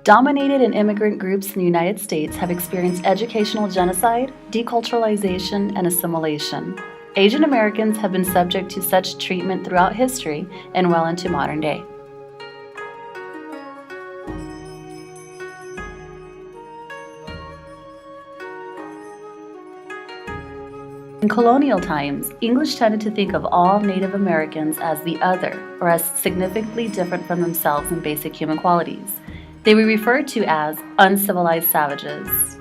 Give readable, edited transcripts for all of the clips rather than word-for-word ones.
Dominated and immigrant groups in the United States have experienced educational genocide, deculturalization, and assimilation. Asian Americans have been subject to such treatment throughout history and well into modern day. In colonial times, English tended to think of all Native Americans as the other, or as significantly different from themselves in basic human qualities. They were referred to as uncivilized savages.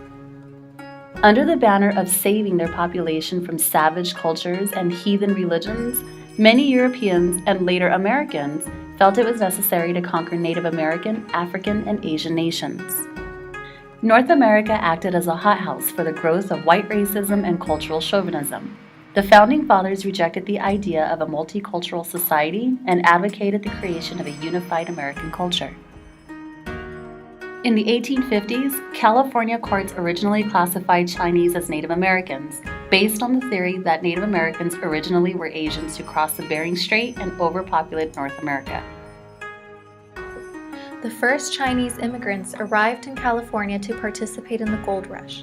Under the banner of saving their population from savage cultures and heathen religions, many Europeans and later Americans felt it was necessary to conquer Native American, African, and Asian nations. North America acted as a hothouse for the growth of white racism and cultural chauvinism. The Founding Fathers rejected the idea of a multicultural society and advocated the creation of a unified American culture. In the 1850s, California courts originally classified Chinese as Native Americans, based on the theory that Native Americans originally were Asians who crossed the Bering Strait and overpopulated North America. The first Chinese immigrants arrived in California to participate in the gold rush.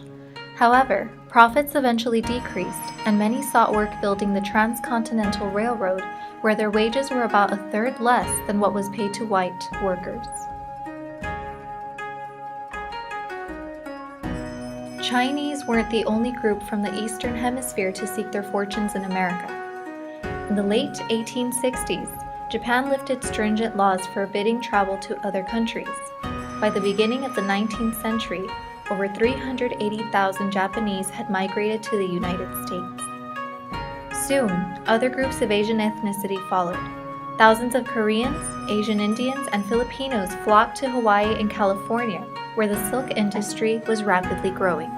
However, profits eventually decreased, and many sought work building the Transcontinental Railroad, where their wages were about a third less than what was paid to white workers. Chinese weren't the only group from the Eastern Hemisphere to seek their fortunes in America. In the late 1860s, Japan lifted stringent laws forbidding travel to other countries. By the beginning of the 19th century, over 380,000 Japanese had migrated to the United States. Soon, other groups of Asian ethnicity followed. Thousands of Koreans, Asian Indians, and Filipinos flocked to Hawaii and California, where the silk industry was rapidly growing.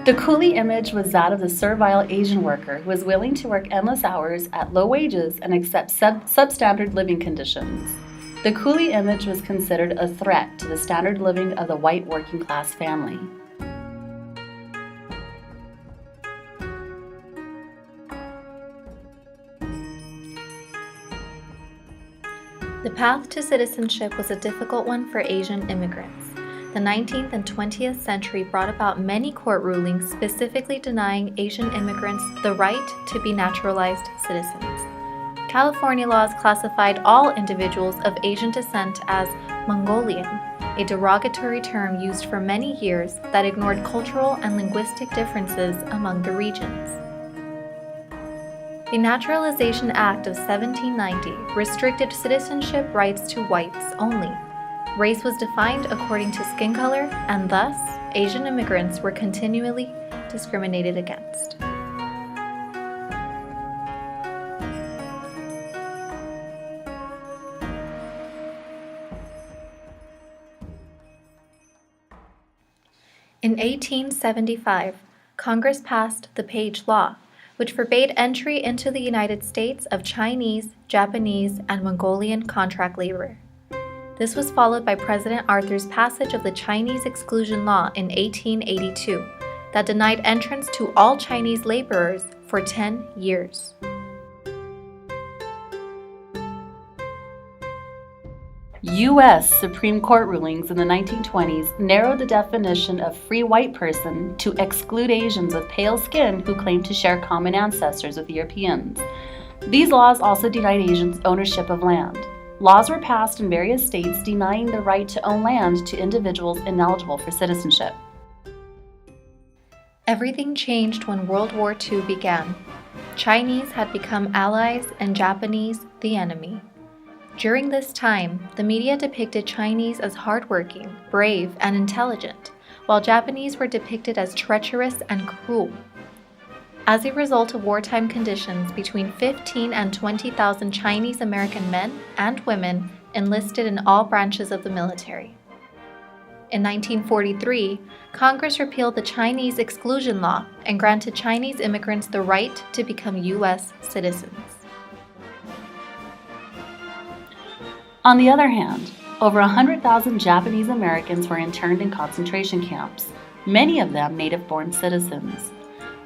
The coolie image was that of the servile Asian worker who was willing to work endless hours at low wages and accept substandard living conditions. The coolie image was considered a threat to the standard living of the white working class family. The path to citizenship was a difficult one for Asian immigrants. The 19th and 20th century brought about many court rulings specifically denying Asian immigrants the right to be naturalized citizens. California laws classified all individuals of Asian descent as Mongolian, a derogatory term used for many years that ignored cultural and linguistic differences among the regions. The Naturalization Act of 1790 restricted citizenship rights to whites only. Race was defined according to skin color, and thus, Asian immigrants were continually discriminated against. In 1875, Congress passed the Page Law, which forbade entry into the United States of Chinese, Japanese, and Mongolian contract labor. This was followed by President Arthur's passage of the Chinese Exclusion Law in 1882 that denied entrance to all Chinese laborers for 10 years. U.S. Supreme Court rulings in the 1920s narrowed the definition of free white person to exclude Asians with pale skin who claimed to share common ancestors with Europeans. These laws also denied Asians ownership of land. Laws were passed in various states denying the right to own land to individuals ineligible for citizenship. Everything changed when World War II began. Chinese had become allies and Japanese the enemy. During this time, the media depicted Chinese as hardworking, brave, and intelligent, while Japanese were depicted as treacherous and cruel. As a result of wartime conditions, between 15,000 and 20,000 Chinese American men and women enlisted in all branches of the military. In 1943, Congress repealed the Chinese Exclusion Law and granted Chinese immigrants the right to become U.S. citizens. On the other hand, over 100,000 Japanese Americans were interned in concentration camps, many of them native-born citizens.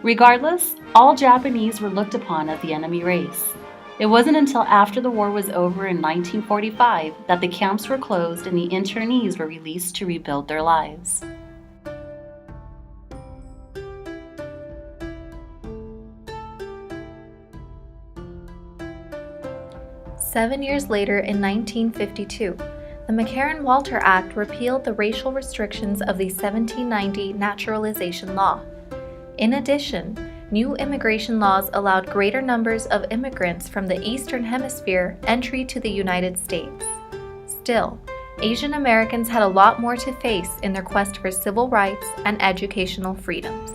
Regardless, all Japanese were looked upon as the enemy race. It wasn't until after the war was over in 1945 that the camps were closed and the internees were released to rebuild their lives. Seven years later, in 1952, the McCarran-Walter Act repealed the racial restrictions of the 1790 Naturalization Law. In addition, new immigration laws allowed greater numbers of immigrants from the Eastern Hemisphere entry to the United States. Still, Asian Americans had a lot more to face in their quest for civil rights and educational freedoms.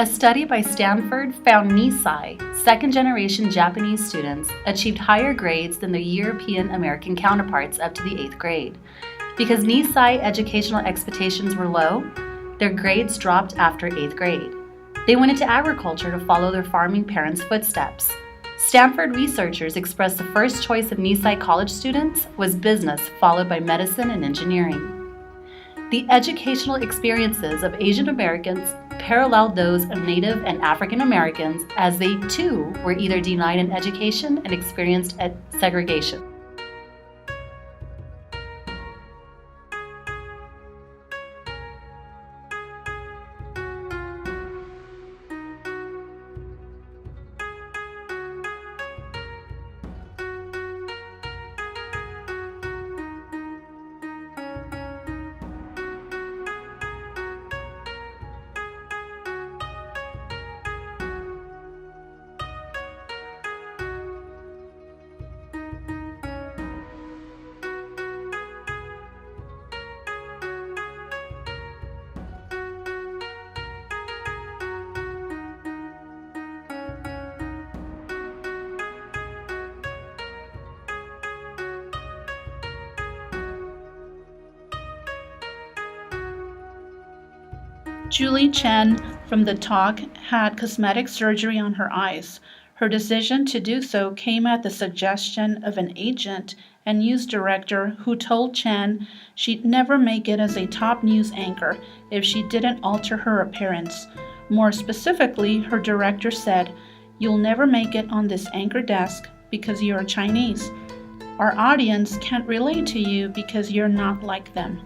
A study by Stanford found Nisei, second-generation Japanese students, achieved higher grades than their European American counterparts up to the 8th grade. Because Nisei educational expectations were low, their grades dropped after 8th grade. They went into agriculture to follow their farming parents' footsteps. Stanford researchers expressed the first choice of Nisei college students was business, followed by medicine and engineering. The educational experiences of Asian Americans paralleled those of Native and African Americans, as they too were either denied an education and experienced segregation. Julie Chen from the talk had cosmetic surgery on her eyes. Her decision to do so came at the suggestion of an agent and news director who told Chen she'd never make it as a top news anchor if she didn't alter her appearance. More specifically, her director said, "You'll never make it on this anchor desk because you're Chinese. Our audience can't relate to you because you're not like them."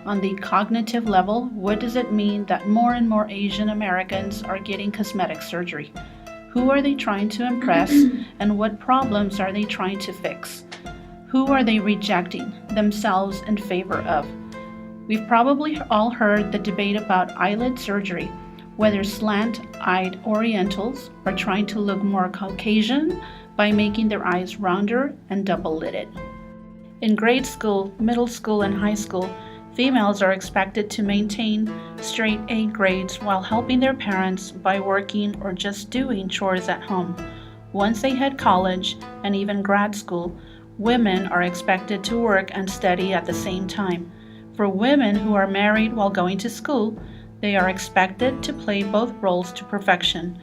On the cognitive level, what does it mean that more and more Asian Americans are getting cosmetic surgery? Who are they trying to impress, and what problems are they trying to fix? Who are they rejecting themselves in favor of? We've probably all heard the debate about eyelid surgery, whether slant-eyed Orientals are trying to look more Caucasian by making their eyes rounder and double-lidded. In grade school, middle school, and high school, females are expected to maintain straight A grades while helping their parents by working or just doing chores at home. Once they hit college and even grad school, women are expected to work and study at the same time. For women who are married while going to school, they are expected to play both roles to perfection.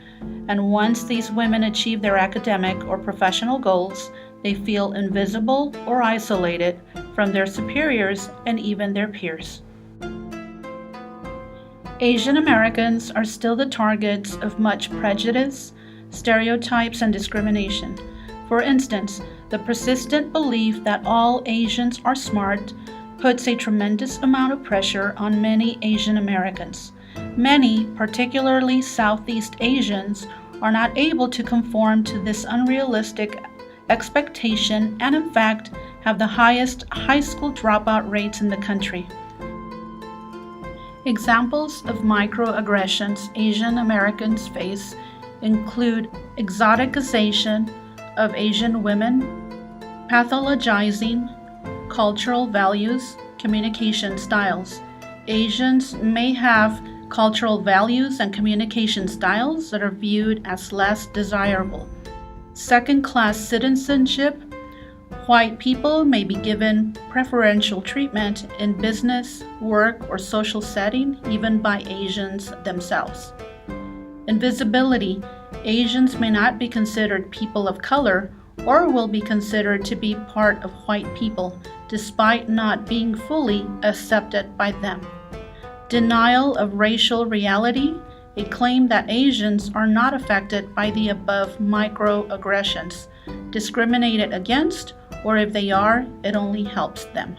And once these women achieve their academic or professional goals, they feel invisible or isolated from their superiors and even their peers. Asian Americans are still the targets of much prejudice, stereotypes, and discrimination. For instance, the persistent belief that all Asians are smart puts a tremendous amount of pressure on many Asian Americans. Many, particularly Southeast Asians, are not able to conform to this unrealistic expectation and in fact have the highest high school dropout rates in the country. Examples of microaggressions Asian Americans face include exoticization of Asian women, pathologizing cultural values, communication styles. Asians may have cultural values and communication styles that are viewed as less desirable. Second-class citizenship. White people may be given preferential treatment in business, work, or social setting, even by Asians themselves. Invisibility. Asians may not be considered people of color or will be considered to be part of white people, despite not being fully accepted by them. Denial of racial reality. A claim that Asians are not affected by the above microaggressions, discriminated against, or if they are, it only helps them.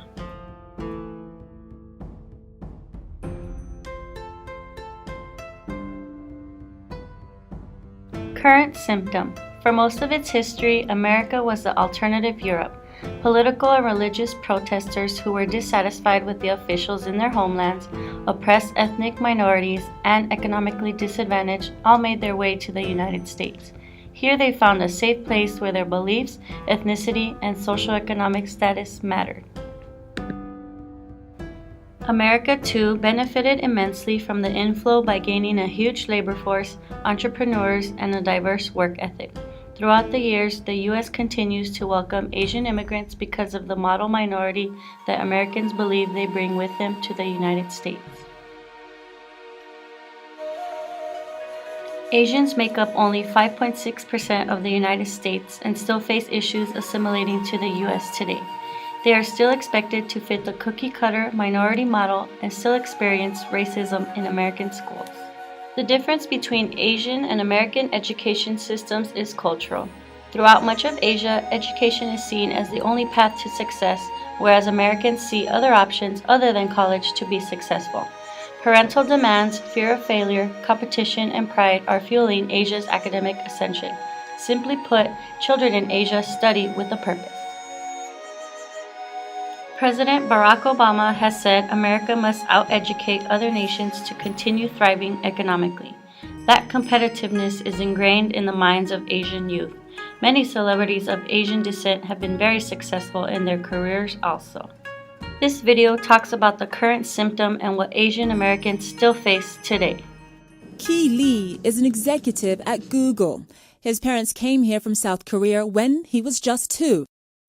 Current symptom. For most of its history, America was the alternative Europe. Political and religious protesters who were dissatisfied with the officials in their homelands, oppressed ethnic minorities, and economically disadvantaged all made their way to the United States. Here they found a safe place where their beliefs, ethnicity, and socioeconomic status mattered. America, too, benefited immensely from the inflow by gaining a huge labor force, entrepreneurs, and a diverse work ethic. Throughout the years, the U.S. continues to welcome Asian immigrants because of the model minority that Americans believe they bring with them to the United States. Asians make up only 5.6% of the United States and still face issues assimilating to the U.S. today. They are still expected to fit the cookie-cutter minority model and still experience racism in American schools. The difference between Asian and American education systems is cultural. Throughout much of Asia, education is seen as the only path to success, whereas Americans see other options other than college to be successful. Parental demands, fear of failure, competition, and pride are fueling Asia's academic ascension. Simply put, children in Asia study with a purpose. President Barack Obama has said America must out-educate other nations to continue thriving economically. That competitiveness is ingrained in the minds of Asian youth. Many celebrities of Asian descent have been very successful in their careers also. This video talks about the current symptom and what Asian Americans still face today. Ki Lee is an executive at Google. His parents came here from South Korea when he was just 2.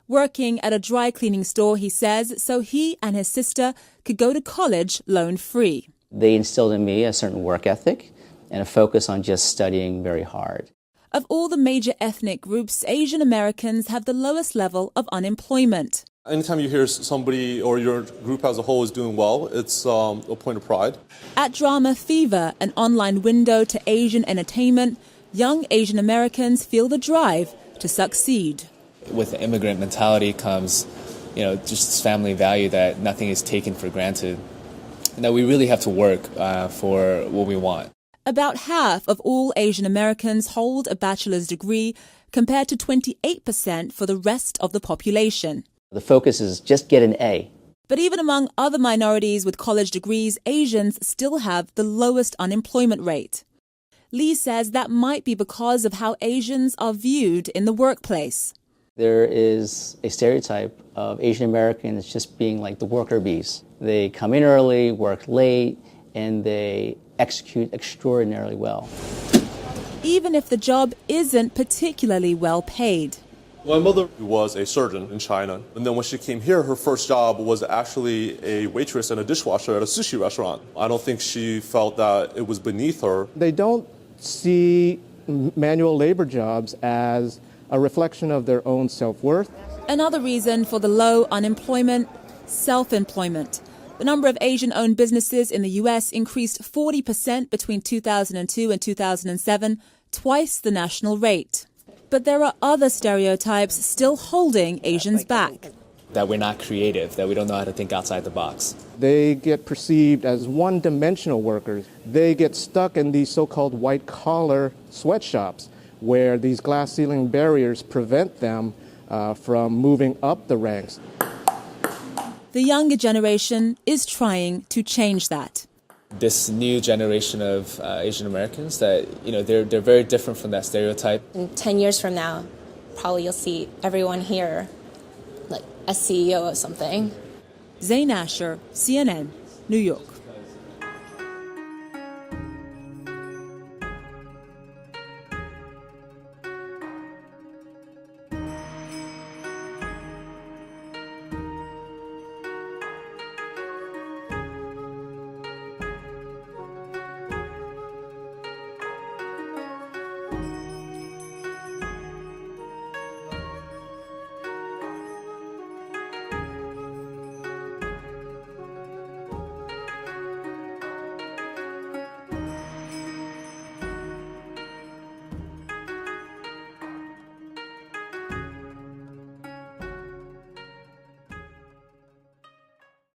Working at a dry cleaning store, he says, so he and his sister could go to college loan-free. They instilled in me a certain work ethic and a focus on just studying very hard. Of all the major ethnic groups, Asian Americans have the lowest level of unemployment. Anytime you hear somebody or your group as a whole is doing well, it's a point of pride. At Drama Fever, an online window to Asian entertainment, young Asian Americans feel the drive to succeed. With the immigrant mentality comes, just this family value that nothing is taken for granted. and that we really have to work for what we want. About half of all Asian Americans hold a bachelor's degree, compared to 28% for the rest of the population. The focus is just get an A. But even among other minorities with college degrees, Asians still have the lowest unemployment rate. Lee says that might be because of how Asians are viewed in the workplace. There is a stereotype of Asian Americans just being like the worker bees. They come in early, work late, and they execute extraordinarily well. Even if the job isn't particularly well paid. My mother was a surgeon in China, and then when she came here, her first job was actually a waitress and a dishwasher at a sushi restaurant. I don't think she felt that it was beneath her. They don't see manual labor jobs as a reflection of their own self-worth. Another reason for the low unemployment, self-employment. The number of Asian-owned businesses in the U.S. increased 40% between 2002 and 2007, twice the national rate. But there are other stereotypes still holding Asians back. That we're not creative, that we don't know how to think outside the box. They get perceived as one-dimensional workers. They get stuck in these so-called white-collar sweatshops, where these glass ceiling barriers prevent them from moving up the ranks. The younger generation is trying to change that. This new generation of Asian Americans, that they're very different from that stereotype. In 10 years from now, probably you'll see everyone here like a CEO of something. Zain Asher, CNN, New York.